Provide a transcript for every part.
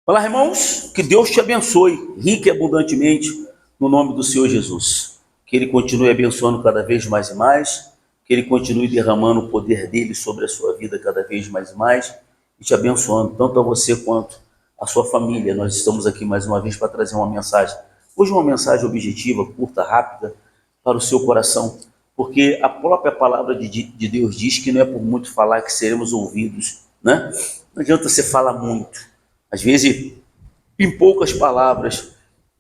Olá, irmãos, que Deus te abençoe, rica e abundantemente, no nome do Senhor Jesus. Que Ele continue abençoando cada vez mais e mais, que Ele continue derramando o poder dEle sobre a sua vida cada vez mais e mais, e te abençoando, tanto a você quanto a sua família. Nós estamos aqui mais uma vez para trazer uma mensagem, hoje uma mensagem objetiva, curta, rápida, para o seu coração, porque a própria palavra de Deus diz que não é por muito falar que seremos ouvidos, né? Não adianta você falar muito. Às vezes, em poucas palavras,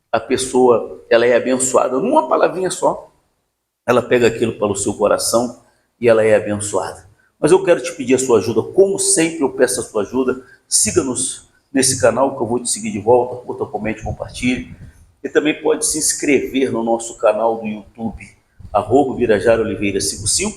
a pessoa ela é abençoada. Numa palavrinha só, ela pega aquilo para o seu coração e ela é abençoada. Mas eu quero te pedir a sua ajuda. Como sempre eu peço a sua ajuda. Siga-nos nesse canal que eu vou te seguir de volta. Curta, comente, compartilhe. E também pode se inscrever no nosso canal do YouTube, @VirajarOliveira55.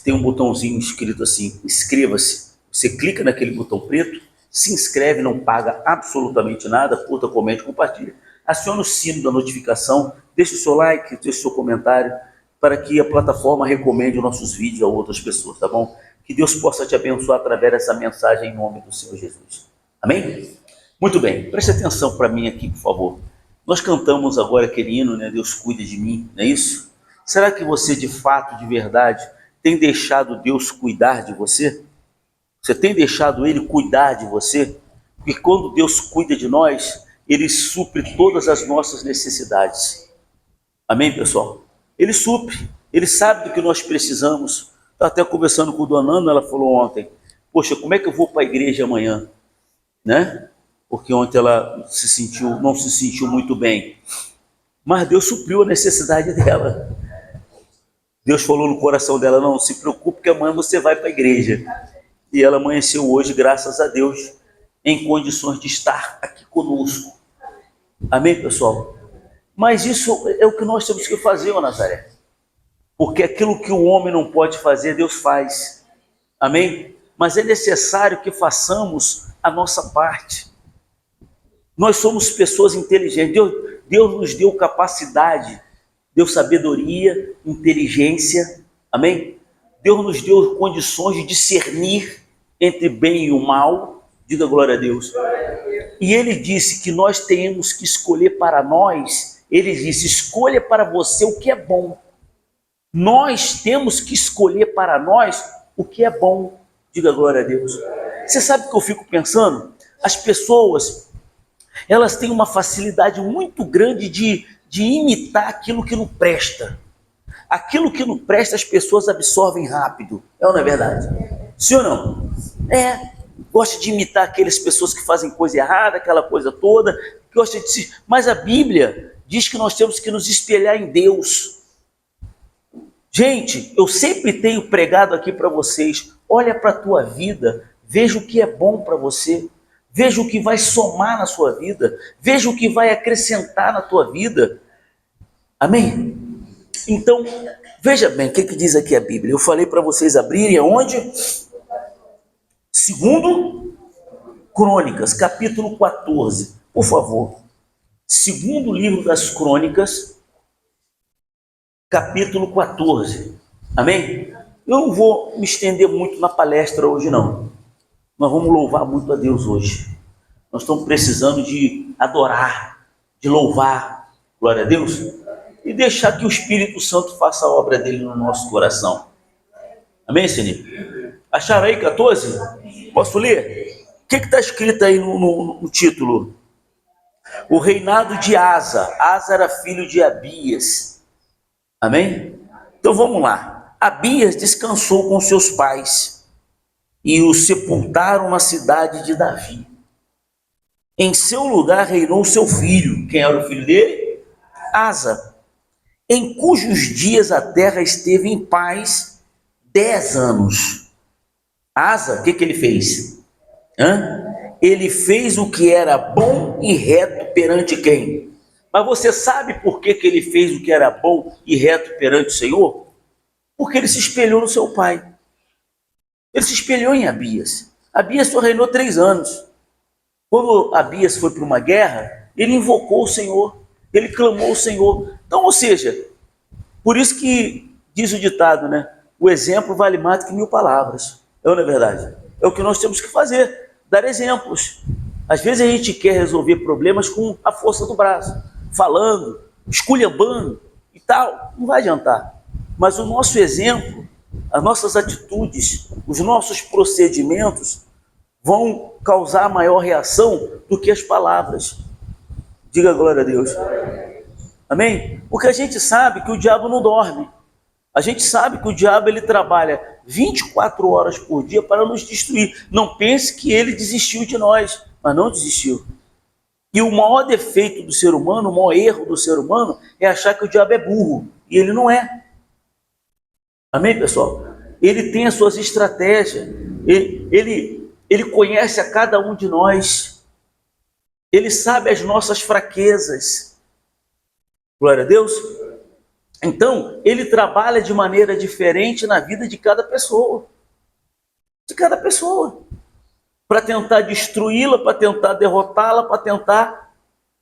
Tem um botãozinho escrito assim, inscreva-se. Você clica naquele botão preto, se inscreve, não paga absolutamente nada, curta, comente, compartilha. Acione o sino da notificação, deixe o seu like, deixe o seu comentário, para que a plataforma recomende os nossos vídeos a outras pessoas, tá bom? Que Deus possa te abençoar através dessa mensagem em nome do Senhor Jesus. Amém? Muito bem, preste atenção para mim aqui, por favor. Nós cantamos agora aquele hino, né? Deus cuida de mim, não é isso? Será que você de fato, de verdade, tem deixado Deus cuidar de você? Você tem deixado Ele cuidar de você? Porque quando Deus cuida de nós, Ele supre todas as nossas necessidades. Amém, pessoal? Ele supre, Ele sabe do que nós precisamos. Estava até conversando com a dona Ana, ela falou ontem, poxa, como é que eu vou para a igreja amanhã? Né? Porque ontem ela não se sentiu muito bem. Mas Deus supriu a necessidade dela. Deus falou no coração dela, não se preocupe que amanhã você vai para a igreja. E ela amanheceu hoje, graças a Deus, em condições de estar aqui conosco. Amém, pessoal? Mas isso é o que nós temos que fazer, ó Nazaré. Porque aquilo que o homem não pode fazer, Deus faz. Amém? Mas é necessário que façamos a nossa parte. Nós somos pessoas inteligentes. Deus nos deu capacidade, deu sabedoria, inteligência. Amém? Deus nos deu condições de discernir entre bem e o mal. Diga glória a Deus. E Ele disse que nós temos que escolher para nós. Ele disse, escolha para você o que é bom. Nós temos que escolher para nós o que é bom. Diga glória a Deus. Você sabe o que eu fico pensando? As pessoas, elas têm uma facilidade muito grande de imitar aquilo que não presta. Aquilo que não presta as pessoas absorvem rápido. É ou não é verdade? Sim ou não? Gosta de imitar aquelas pessoas que fazem coisa errada, aquela coisa toda. Gosta de se... Mas a Bíblia diz que nós temos que nos espelhar em Deus. Gente, eu sempre tenho pregado aqui para vocês, olha para a tua vida, veja o que é bom para você, veja o que vai somar na sua vida, veja o que vai acrescentar na tua vida. Amém? Então, veja bem, o que diz aqui a Bíblia? Eu falei para vocês abrirem aonde? Segundo Crônicas, capítulo 14, por favor. Segundo livro das Crônicas, capítulo 14. Amém? Eu não vou me estender muito na palestra hoje, não. Nós vamos louvar muito a Deus hoje. Nós estamos precisando de adorar, de louvar, glória a Deus, e deixar que o Espírito Santo faça a obra dele no nosso coração. Amém, Senhor? Acharam aí 14? Posso ler? O que está escrito aí no título? O reinado de Asa. Asa era filho de Abias. Amém? Então vamos lá. Abias descansou com seus pais e o sepultaram na cidade de Davi. Em seu lugar reinou seu filho. Quem era o filho dele? Asa, em cujos dias a terra esteve em paz 10 anos. Asa, o que ele fez? Ele fez o que era bom e reto perante quem? Mas você sabe por que ele fez o que era bom e reto perante o Senhor? Porque ele se espelhou no seu pai. Ele se espelhou em Abias. Abias só reinou 3 anos. Quando Abias foi para uma guerra, ele invocou o Senhor, ele clamou o Senhor. Então, ou seja, por isso que diz o ditado, né? O exemplo vale mais do que 1000 palavras. Não é verdade? É o que nós temos que fazer, dar exemplos. Às vezes a gente quer resolver problemas com a força do braço, falando, esculhambando e tal, não vai adiantar. Mas o nosso exemplo, as nossas atitudes, os nossos procedimentos vão causar maior reação do que as palavras. Diga glória a Deus. Amém? Porque a gente sabe que o diabo não dorme. A gente sabe que o diabo ele trabalha 24 horas por dia para nos destruir. Não pense que ele desistiu de nós, mas não desistiu. E o maior defeito do ser humano, o maior erro do ser humano é achar que o diabo é burro. E ele não é. Amém, pessoal? Ele tem as suas estratégias. Ele conhece a cada um de nós. Ele sabe as nossas fraquezas. Glória a Deus. Então, ele trabalha de maneira diferente na vida de cada pessoa. De cada pessoa. Para tentar destruí-la, para tentar derrotá-la, para tentar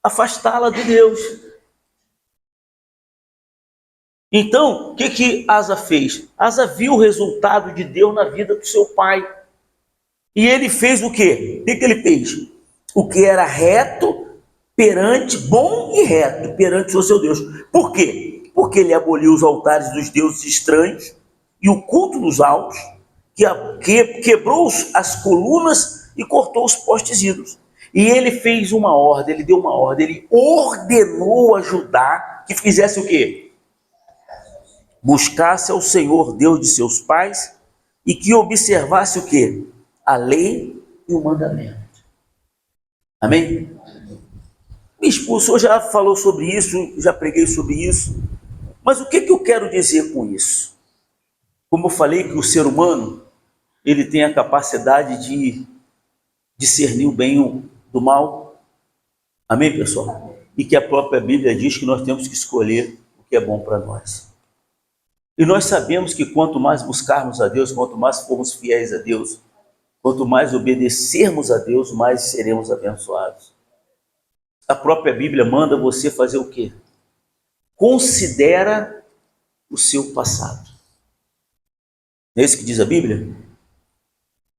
afastá-la de Deus. Então, o que Asa fez? Asa viu o resultado de Deus na vida do seu pai. E ele fez o quê? O que ele fez? O que era reto perante, bom e reto perante o seu Deus. Por quê? Porque ele aboliu os altares dos deuses estranhos e o culto dos altos, quebrou as colunas e cortou os postes ídolos. E ele fez uma ordem, ele deu uma ordem, ele ordenou a Judá que fizesse o quê? Buscasse ao Senhor Deus de seus pais e que observasse o quê? A lei e o mandamento. Amém? Bispo, o senhor já falou sobre isso, já preguei sobre isso. Mas o que eu quero dizer com isso? Como eu falei que o ser humano, ele tem a capacidade de discernir o bem do mal. Amém, pessoal? E que a própria Bíblia diz que nós temos que escolher o que é bom para nós. E nós sabemos que quanto mais buscarmos a Deus, quanto mais formos fiéis a Deus, quanto mais obedecermos a Deus, mais seremos abençoados. A própria Bíblia manda você fazer o quê? Considera o seu passado. Não é isso que diz a Bíblia?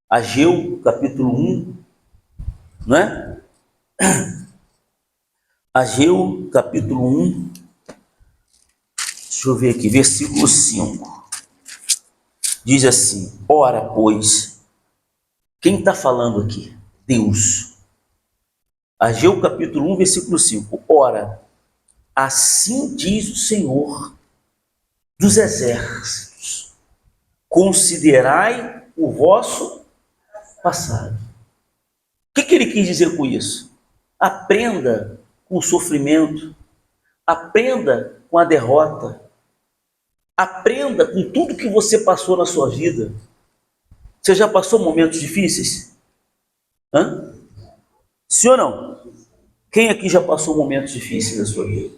Ageu, capítulo 1, não é? Ageu, capítulo 1, deixa eu ver aqui, versículo 5. Diz assim: ora, pois, quem está falando aqui? Deus. Ageu, capítulo 1, versículo 5. Ora, assim diz o Senhor dos exércitos: considerai o vosso passado. O que ele quis dizer com isso? Aprenda com o sofrimento, aprenda com a derrota, aprenda com tudo que você passou na sua vida. Você já passou momentos difíceis? Sim ou não? Quem aqui já passou momentos difíceis na sua vida?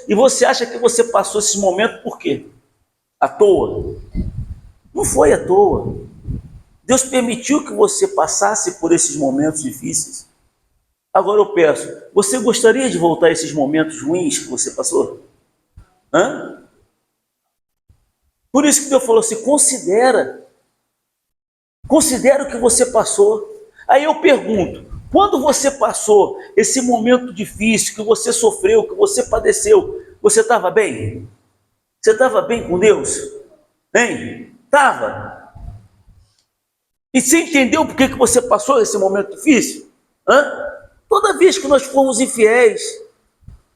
E você acha que você passou esse momento por quê? À toa? Não foi à toa. Deus permitiu que você passasse por esses momentos difíceis. Agora eu peço, você gostaria de voltar a esses momentos ruins que você passou? Por isso que Deus falou assim: considera o que você passou. Aí eu pergunto, quando você passou esse momento difícil, que você sofreu, que você padeceu, você estava bem? Você estava bem com Deus? Hein? Estava? E você entendeu por que você passou esse momento difícil? Toda vez que nós formos infiéis,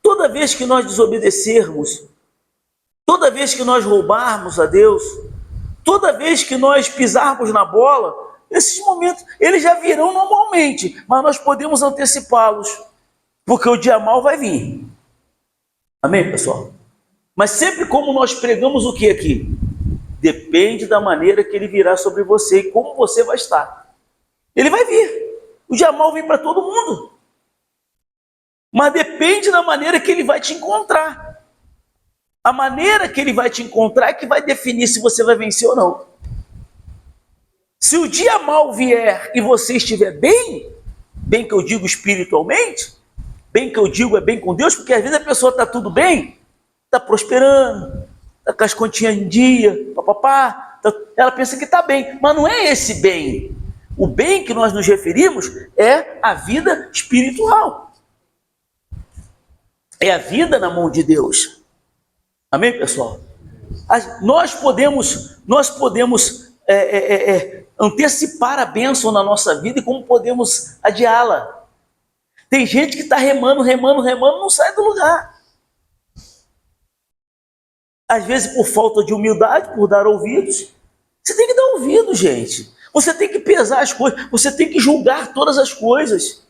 toda vez que nós desobedecermos, toda vez que nós roubarmos a Deus, toda vez que nós pisarmos na bola, esses momentos, eles já virão normalmente, mas nós podemos antecipá-los, porque o dia mal vai vir. Amém, pessoal? Mas sempre como nós pregamos o que aqui? Depende da maneira que ele virá sobre você e como você vai estar. Ele vai vir. O dia mal vem para todo mundo. Mas depende da maneira que ele vai te encontrar. A maneira que ele vai te encontrar é que vai definir se você vai vencer ou não. Se o dia mal vier e você estiver bem, bem que eu digo espiritualmente, bem que eu digo é bem com Deus, porque às vezes a pessoa está tudo bem, está prosperando, está com as continhas em dia, papapá, ela pensa que está bem, mas não é esse bem. O bem que nós nos referimos é a vida espiritual. É a vida na mão de Deus. Amém, pessoal? Nós podemos antecipar a bênção na nossa vida e como podemos adiá-la. Tem gente que está remando, não sai do lugar. Às vezes por falta de humildade, por dar ouvidos. Você tem que dar ouvido, gente. Você tem que pesar as coisas, você tem que julgar todas as coisas.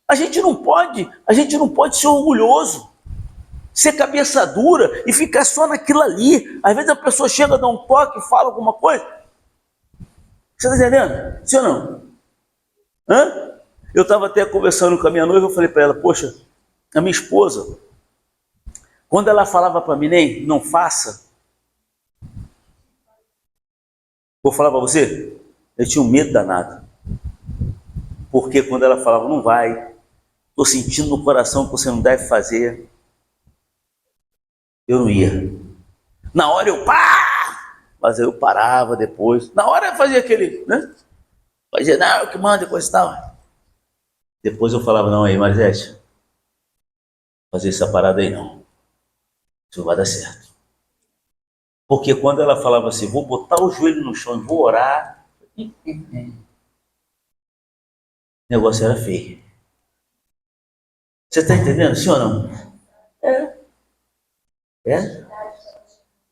A gente não pode ser orgulhoso, ser cabeça dura e ficar só naquilo ali. Às vezes a pessoa chega, dá um toque, fala alguma coisa. Você está entendendo? Sim ou não? Hã? Eu estava até conversando com a minha noiva, eu falei para ela, poxa, a minha esposa, quando ela falava para mim, nem, não faça, vou falar para você, eu tinha um medo danado. Porque quando ela falava, não vai, estou sentindo no coração que você não deve fazer, eu não ia. Na hora eu mas eu parava depois. Na hora eu fazia aquele, né? Fazia, não, eu que mando, depois e tal. Depois eu falava, não, aí, Marisete, fazer essa parada aí não. Isso não vai dar certo. Porque quando ela falava assim, vou botar o joelho no chão e vou orar, o negócio era feio. Você está entendendo, sim ou não? É.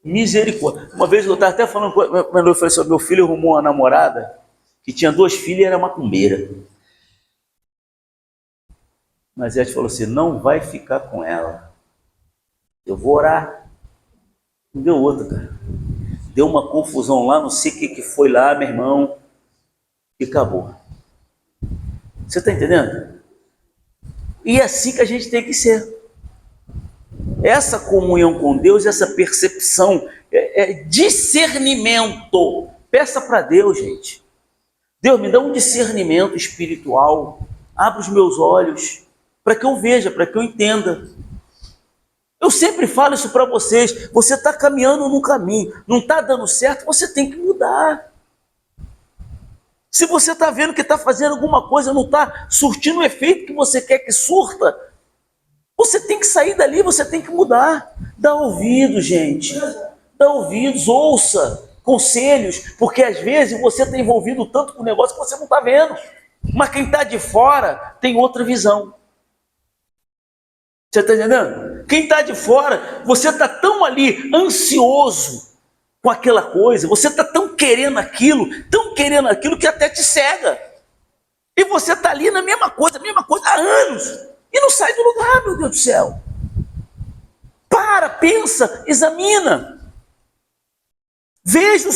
Misericórdia. Uma vez eu estava até falando com meu noivo, falei assim, meu filho arrumou uma namorada que tinha 2 filhos e era macumbeira. Mas ela falou assim, não vai ficar com ela. Eu vou orar. Não deu outra, cara. Deu uma confusão lá, não sei o que foi lá, meu irmão, e acabou. Você está entendendo? E é assim que a gente tem que ser. Essa comunhão com Deus, essa percepção, discernimento. Peça para Deus, gente. Deus, me dá um discernimento espiritual. Abra os meus olhos para que eu veja, para que eu entenda. Eu sempre falo isso para vocês. Você está caminhando num caminho, não está dando certo, você tem que mudar. Se você está vendo que está fazendo alguma coisa, não está surtindo o efeito que você quer que surta, você tem que sair dali, você tem que mudar. Dá ouvido, gente. Dá ouvidos, ouça conselhos, porque às vezes você está envolvido tanto com o negócio que você não está vendo. Mas quem está de fora tem outra visão. Você está entendendo? Quem está de fora, você está tão ali ansioso com aquela coisa, você está tão querendo aquilo que até te cega. E você está ali na mesma coisa há anos. E não sai do lugar, meu Deus do céu. Para, pensa, examina. Veja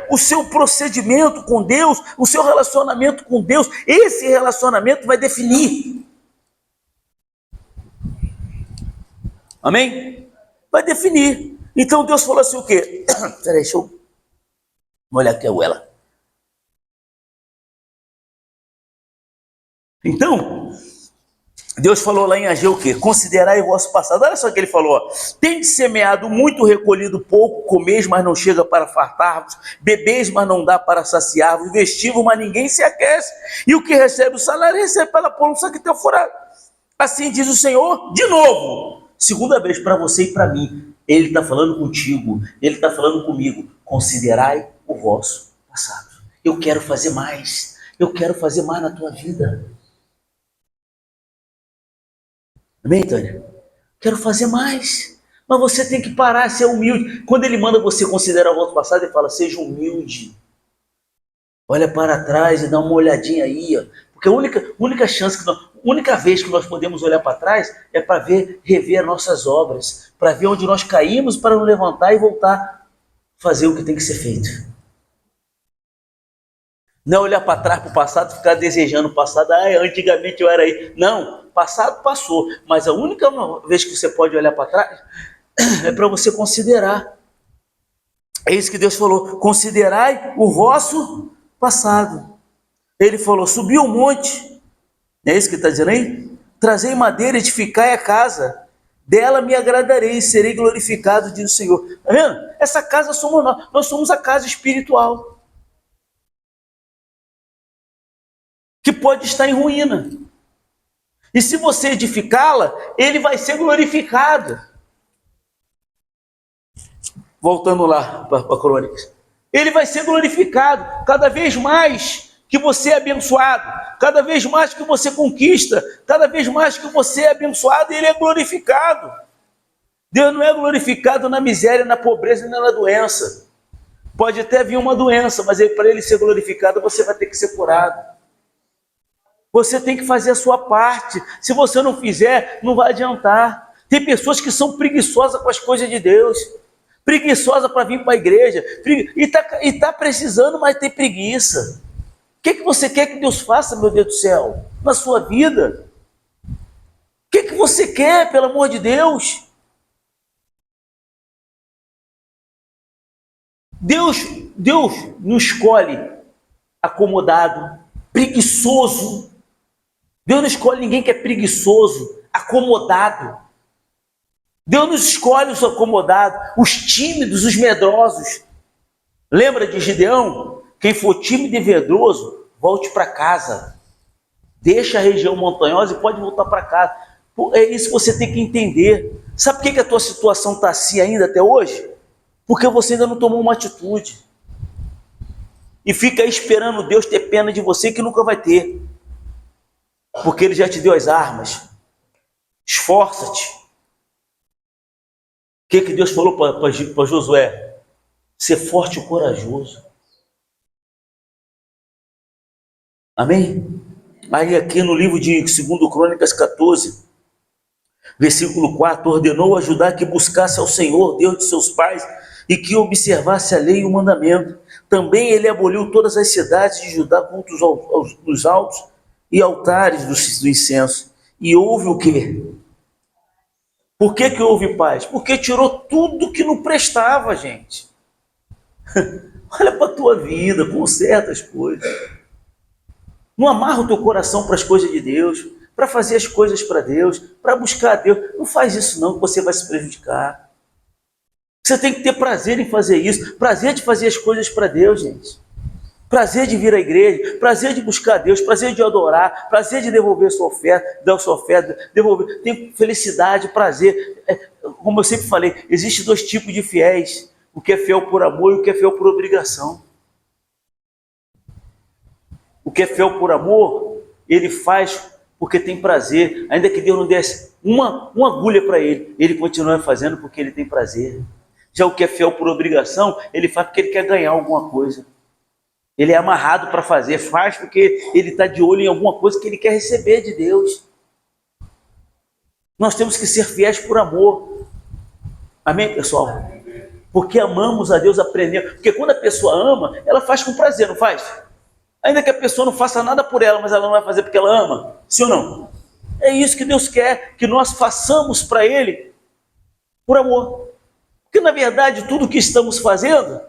o seu procedimento com Deus, o seu relacionamento com Deus. Esse relacionamento vai definir. Amém? Vai definir. Então Deus falou assim o quê? Peraí, deixa eu olhar aqui a Uela. Então, Deus falou lá em Ageu o quê? Considerai o vosso passado. Olha só o que ele falou. Ó. Tendes semeado muito, recolhido pouco, comeis, mas não chega para fartar-vos, bebeis, mas não dá para saciar-vos, vestivos, mas ninguém se aquece. E o que recebe o salário, recebe pela polícia que tem furado. Assim diz o Senhor, de novo, segunda vez para você e para mim. Ele está falando contigo, ele está falando comigo. Considerai o vosso passado. Eu quero fazer mais na tua vida. Amém, Tânia? Quero fazer mais. Mas você tem que parar, ser humilde. Quando ele manda você considerar o vosso passado, ele fala, seja humilde. Olha para trás e dá uma olhadinha aí. Ó. Porque a única vez que nós podemos olhar para trás é para rever as nossas obras, para ver onde nós caímos, para nos levantar e voltar a fazer o que tem que ser feito. Não olhar para trás, para o passado, ficar desejando o passado. Antigamente eu era aí. Não, passado passou. Mas a única vez que você pode olhar para trás é para você considerar. É isso que Deus falou. Considerai o vosso passado. Ele falou, subiu o monte. É isso que está dizendo aí? Trazei madeira, edificai a casa. Dela me agradarei e serei glorificado, diz o Senhor. Está vendo? Essa casa somos nós. Nós somos a casa espiritual. pode estar em ruína. E se você edificá-la, ele vai ser glorificado. Voltando lá para Crônicas. Ele vai ser glorificado cada vez mais que você é abençoado, cada vez mais que você conquista, cada vez mais que você é abençoado, ele é glorificado. Deus não é glorificado na miséria, na pobreza e na doença. Pode até vir uma doença, mas para ele ser glorificado, você vai ter que ser curado. Você tem que fazer a sua parte. Se você não fizer, não vai adiantar. Tem pessoas que são preguiçosas com as coisas de Deus, preguiçosa para vir para a igreja, e tá precisando, mas tem preguiça. O que você quer que Deus faça, meu Deus do céu, na sua vida? O que você quer, pelo amor de Deus? Deus não escolhe acomodado, preguiçoso. Deus não escolhe ninguém que é preguiçoso, acomodado. Deus não escolhe os acomodados, os tímidos, os medrosos. Lembra de Gideão? Quem for tímido e medroso, volte para casa. Deixa a região montanhosa e pode voltar para casa. É isso que você tem que entender. Sabe por que a tua situação está assim ainda até hoje? Porque você ainda não tomou uma atitude. E fica aí esperando Deus ter pena de você, que nunca vai ter. Porque Ele já te deu as armas. Esforça-te. O que Deus falou para Josué? Ser forte e corajoso. Amém? Aí aqui no livro de 2 Crônicas 14, versículo 4, ordenou a Judá que buscasse ao Senhor, Deus de seus pais, e que observasse a lei e o mandamento. Também ele aboliu todas as cidades de Judá contra os altos e altares do incenso. E houve o quê? Por que houve paz? Porque tirou tudo que não prestava, gente. Olha para a tua vida, conserta as coisas. Não amarra o teu coração para as coisas de Deus, para fazer as coisas para Deus, para buscar a Deus. Não faz isso não, que você vai se prejudicar. Você tem que ter prazer em fazer isso, prazer de fazer as coisas para Deus, gente. Prazer de vir à igreja, prazer de buscar a Deus, prazer de adorar, prazer de devolver sua oferta, dar sua oferta, devolver. Tem felicidade, prazer. Como eu sempre falei, existem dois tipos de fiéis: o que é fiel por amor e o que é fiel por obrigação. O que é fiel por amor, ele faz porque tem prazer. Ainda que Deus não desse uma agulha para ele, ele continua fazendo porque ele tem prazer. Já o que é fiel por obrigação, ele faz porque ele quer ganhar alguma coisa. Ele é amarrado para fazer, faz porque ele está de olho em alguma coisa que ele quer receber de Deus. Nós temos que ser fiéis por amor. Amém, pessoal? Porque amamos a Deus, aprendemos. Porque quando a pessoa ama, ela faz com prazer, não faz? Ainda que a pessoa não faça nada por ela, mas ela não vai fazer porque ela ama. Sim ou não? É isso que Deus quer, que nós façamos para Ele por amor. Porque na verdade tudo que estamos fazendo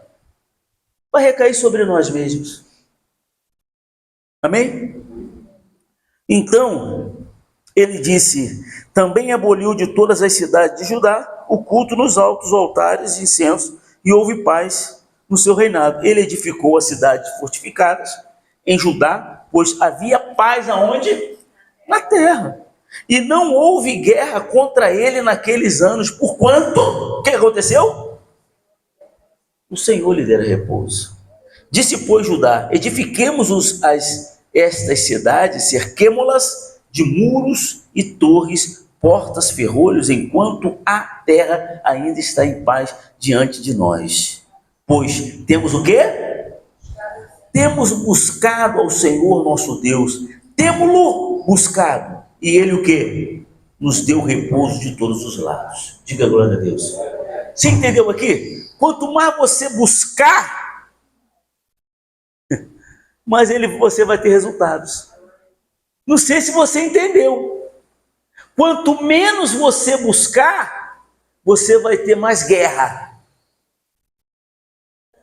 vai recair sobre nós mesmos. Amém? Então, ele disse, também aboliu de todas as cidades de Judá o culto nos altos altares de incenso, e houve paz no seu reinado. Ele edificou as cidades fortificadas em Judá, pois havia paz aonde? Na terra. E não houve guerra contra ele naqueles anos. Por quanto? O que aconteceu? O Senhor lhe dera repouso. Disse, pois, Judá, edifiquemos estas cidades, cerquemo-las de muros e torres, portas, ferrolhos, enquanto a terra ainda está em paz diante de nós. Pois temos o quê? Temos buscado ao Senhor nosso Deus, temos-lo buscado, e Ele o quê? Nos deu repouso de todos os lados. Diga glória a Deus. Você entendeu aqui? Quanto mais você buscar, mais você vai ter resultados. Não sei se você entendeu. Quanto menos você buscar, você vai ter mais guerra,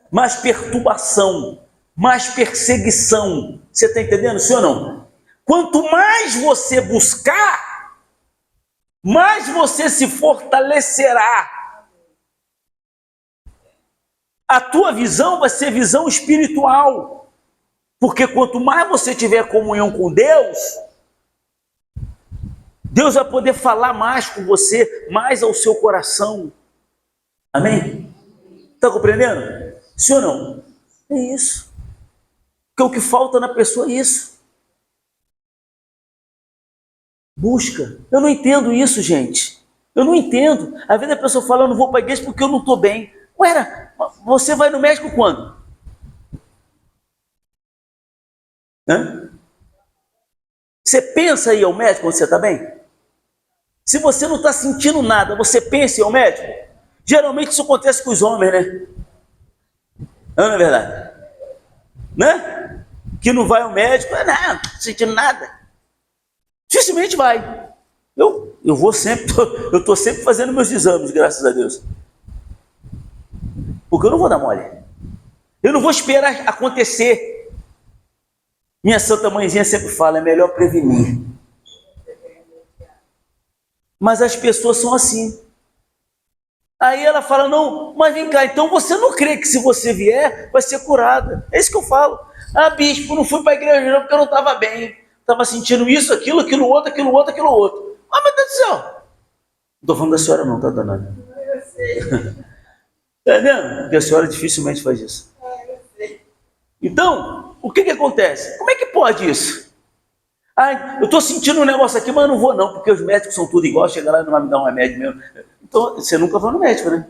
mais perturbação, mais perseguição. Você está entendendo, sim ou não? Quanto mais você buscar, mais você se fortalecerá. A tua visão vai ser visão espiritual. Porque quanto mais você tiver comunhão com Deus, Deus vai poder falar mais com você, mais ao seu coração. Amém? Está compreendendo? Sim ou não? É isso. Porque o que falta na pessoa é isso. Busca. Eu não entendo isso, gente. Eu não entendo. Às vezes a pessoa fala, eu não vou para a igreja porque eu não estou bem. Ué, você vai no médico quando? Hã? Você pensa em ir ao médico quando você está bem? Se você não está sentindo nada, você pensa em ir ao médico? Geralmente isso acontece com os homens, né? Não é verdade? Né? Que não vai ao médico, não estou sentindo nada. Dificilmente vai. Eu vou sempre, eu estou sempre fazendo meus exames, graças a Deus. Porque eu não vou dar mole. Eu não vou esperar acontecer. Minha santa mãezinha sempre fala, é melhor prevenir. Mas as pessoas são assim. Aí ela fala, não, mas vem cá, então você não crê que se você vier, vai ser curada. É isso que eu falo. Ah, bispo, não fui para a igreja não, porque eu não estava bem. Estava sentindo isso, aquilo outro. Ah, meu Deus do céu. Não estou falando da senhora não, tá, danada? Eu sei. Tá vendo? Porque a senhora dificilmente faz isso. Então, o que acontece? Como é que pode isso? Ah, eu estou sentindo um negócio aqui, mas eu não vou não, porque os médicos são tudo igual, chega lá e não vai me dar um remédio mesmo. Então, você nunca vai no médico, né?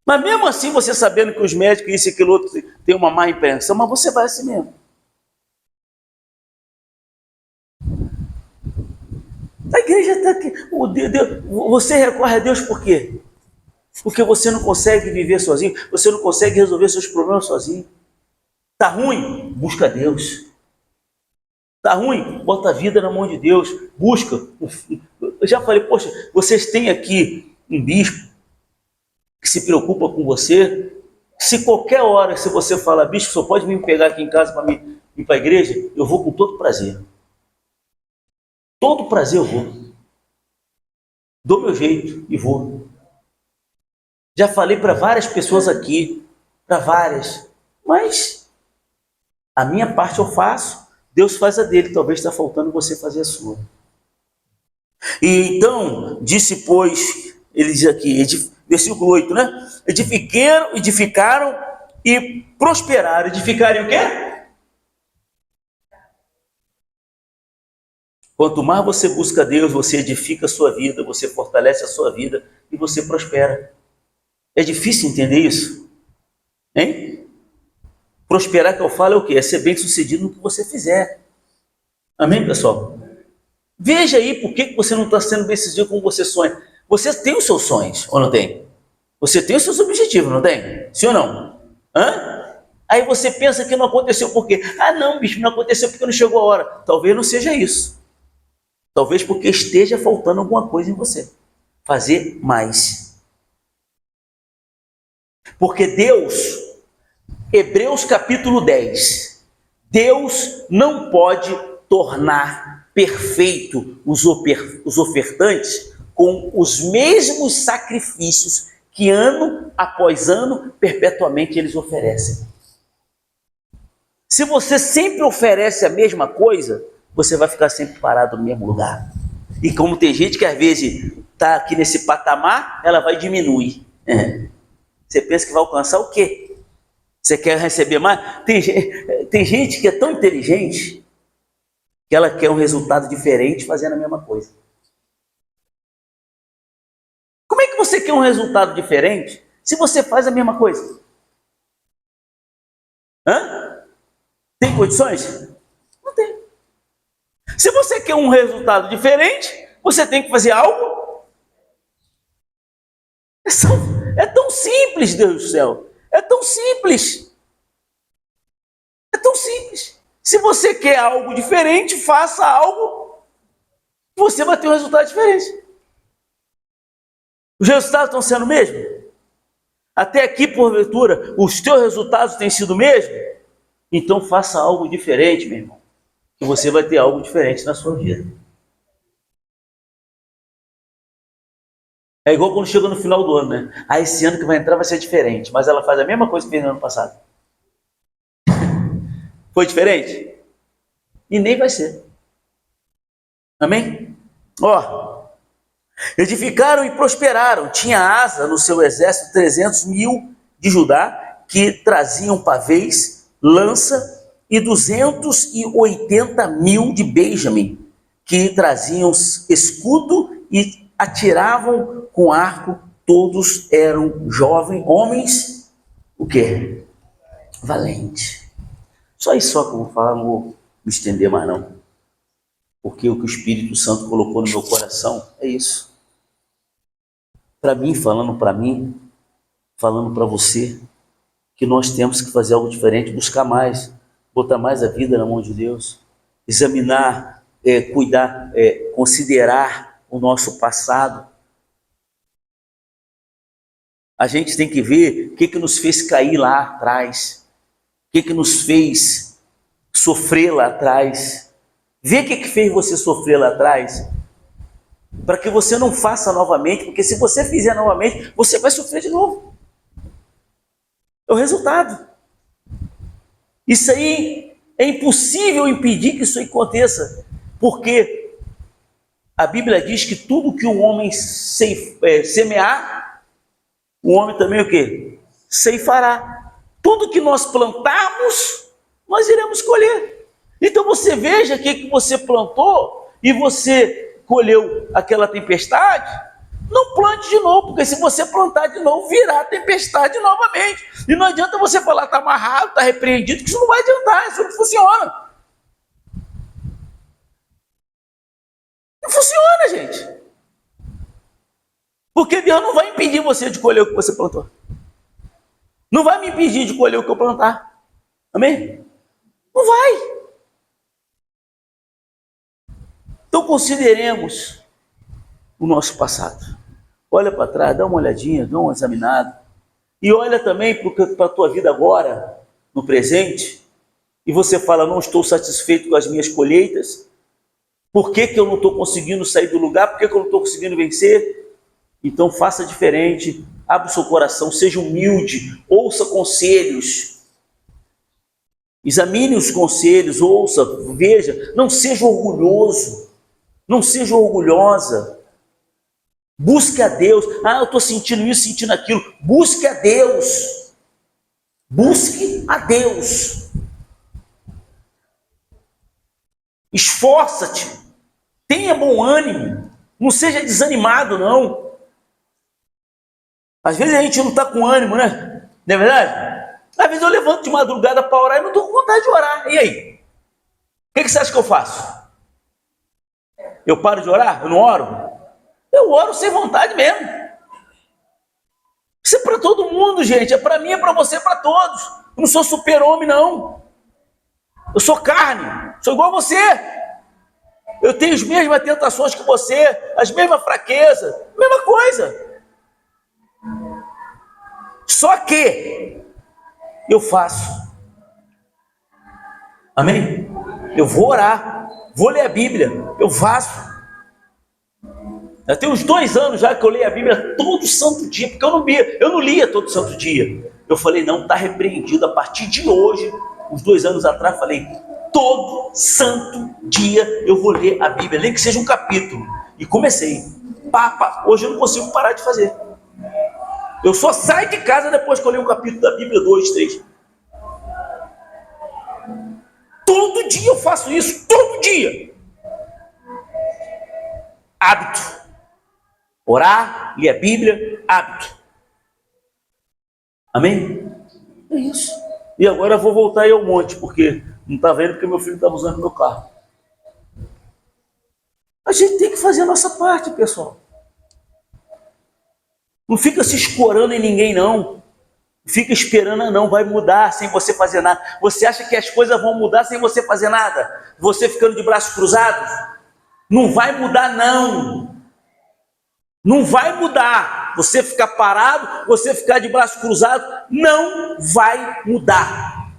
Mas mesmo assim, você sabendo que os médicos, isso e aquilo outro, tem uma má impressão, mas você vai assim mesmo. A igreja está aqui. Você recorre a Deus por quê? Porque você não consegue viver sozinho, você não consegue resolver seus problemas sozinho. Está ruim? Busca Deus. Está ruim? Bota a vida na mão de Deus. Busca. Eu já falei, poxa, vocês têm aqui um bispo que se preocupa com você. Se qualquer hora, se você fala, bispo, só pode me pegar aqui em casa para ir para a igreja, eu vou com todo prazer. Todo prazer eu vou. Dou meu jeito e vou. Já falei para várias pessoas aqui, para várias, mas a minha parte eu faço, Deus faz a dele, talvez está faltando você fazer a sua. E então, disse pois, ele diz aqui, versículo 8, né? Edificaram e prosperaram. Edificaram o quê? Quanto mais você busca Deus, você edifica a sua vida, você fortalece a sua vida e você prospera. É difícil entender isso? Hein? Prosperar que eu falo é o quê? É ser bem sucedido no que você fizer. Amém, pessoal? Veja aí por que você não está sendo bem sucedido como você sonha. Você tem os seus sonhos, ou não tem? Você tem os seus objetivos, não tem? Sim ou não? Hã? Aí você pensa que não aconteceu por quê? Ah, não, bicho, não aconteceu porque não chegou a hora. Talvez não seja isso. Talvez porque esteja faltando alguma coisa em você. Fazer mais. Porque Deus, Hebreus capítulo 10, Deus não pode tornar perfeito os ofertantes com os mesmos sacrifícios que ano após ano, perpetuamente eles oferecem. Se você sempre oferece a mesma coisa, você vai ficar sempre parado no mesmo lugar. E como tem gente que às vezes está aqui nesse patamar, ela vai diminuir. Você pensa que vai alcançar o quê? Você quer receber mais? Tem gente que é tão inteligente que ela quer um resultado diferente fazendo a mesma coisa. Como é que você quer um resultado diferente se você faz a mesma coisa? Hã? Tem condições? Não tem. Se você quer um resultado diferente, você tem que fazer algo. É tão simples, Deus do céu. É tão simples. É tão simples. Se você quer algo diferente, faça algo, você vai ter um resultado diferente. Os resultados estão sendo o mesmo? Até aqui, porventura, os teus resultados têm sido o mesmo? Então faça algo diferente, meu irmão. Que você vai ter algo diferente na sua vida. É igual quando chega no final do ano, né? Ah, esse ano que vai entrar vai ser diferente, mas ela faz a mesma coisa que fez no ano passado. Foi diferente? E nem vai ser. Amém? Ó, edificaram e prosperaram. Tinha Asa no seu exército 300.000 de Judá, que traziam pavês, lança, e 280.000 de Benjamim, que traziam escudo e atiravam com arco. Todos eram jovens, homens, o quê? Valente. Só isso só que eu vou falar, não vou me estender mais não. Porque o que o Espírito Santo colocou no meu coração é isso. Para mim, falando para você, que nós temos que fazer algo diferente, buscar mais, botar mais a vida na mão de Deus, examinar, cuidar, considerar o nosso passado. A gente tem que ver o que nos fez cair lá atrás, o que nos fez sofrer lá atrás. Vê o que fez você sofrer lá atrás, para que você não faça novamente, porque se você fizer novamente, você vai sofrer de novo. É o resultado. Isso aí é impossível impedir que isso aconteça, porque a Bíblia diz que tudo que um homem semear, o homem também o quê? Ceifará. Tudo que nós plantarmos, nós iremos colher. Então você veja o que você plantou e você colheu aquela tempestade, não plante de novo, porque se você plantar de novo, virá tempestade novamente. E não adianta você falar, está amarrado, está repreendido, que isso não vai adiantar, isso não funciona. Não funciona, gente. Porque Deus não vai impedir você de colher o que você plantou. Não vai me impedir de colher o que eu plantar. Amém? Não vai. Então consideremos o nosso passado. Olha para trás, dá uma olhadinha, dá uma examinada. E olha também para a tua vida agora, no presente. E você fala, não estou satisfeito com as minhas colheitas. Por que eu não estou conseguindo sair do lugar? Por que eu não estou conseguindo vencer? Então faça diferente, abra o seu coração, seja humilde, ouça conselhos, examine os conselhos, ouça, veja, não seja orgulhoso, não seja orgulhosa, busque a Deus. Eu estou sentindo isso, sentindo aquilo, busque a Deus, esforça-te, tenha bom ânimo, não seja desanimado não. Às vezes a gente não está com ânimo, né? Não é verdade? Às vezes eu levanto de madrugada para orar e não estou com vontade de orar. E aí? O que você acha que eu faço? Eu paro de orar? Eu não oro? Eu oro sem vontade mesmo. Isso é para todo mundo, gente. É para mim, é para você, é para todos. Eu não sou super-homem, não. Eu sou carne. Sou igual a você. Eu tenho as mesmas tentações que você, as mesmas fraquezas, mesma coisa. Só que eu faço. Amém? Eu vou orar, vou ler a Bíblia, eu faço. Já tem uns 2 anos já que eu leio a Bíblia todo santo dia, porque eu não lia todo santo dia. Eu falei, não, está repreendido a partir de hoje. Uns 2 anos atrás, falei, todo santo dia eu vou ler a Bíblia, nem que seja um capítulo. E comecei. Hoje eu não consigo parar de fazer. Eu só saio de casa depois que eu leio um capítulo da Bíblia, 2, 3. Todo dia eu faço isso, todo dia. Hábito. Orar, ler a Bíblia, hábito. Amém? É isso. E agora eu vou voltar aí ao monte, porque não está vendo porque meu filho estava usando meu carro. A gente tem que fazer a nossa parte, pessoal. Não fica se escorando em ninguém, não. Fica esperando, não, vai mudar sem você fazer nada. Você acha que as coisas vão mudar sem você fazer nada? Você ficando de braços cruzados? Não vai mudar, não. Não vai mudar. Você ficar parado, você ficar de braços cruzados, não vai mudar.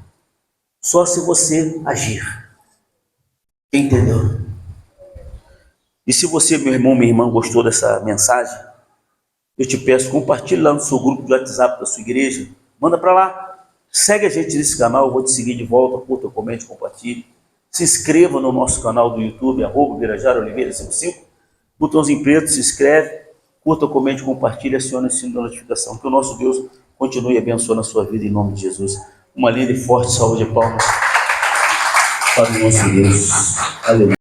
Só se você agir. Entendeu? E se você, meu irmão, minha irmã, gostou dessa mensagem, eu te peço, compartilhe lá no seu grupo de WhatsApp da sua igreja. Manda para lá. Segue a gente nesse canal, eu vou te seguir de volta, curta, comente, compartilhe. Se inscreva no nosso canal do YouTube, @BirajarOliveira55. Botãozinho preto, se inscreve, curta, comente, compartilhe, acione o sino da notificação. Que o nosso Deus continue abençoando a sua vida em nome de Jesus. Uma linda e forte salva de palmas para o nosso Deus. Aleluia.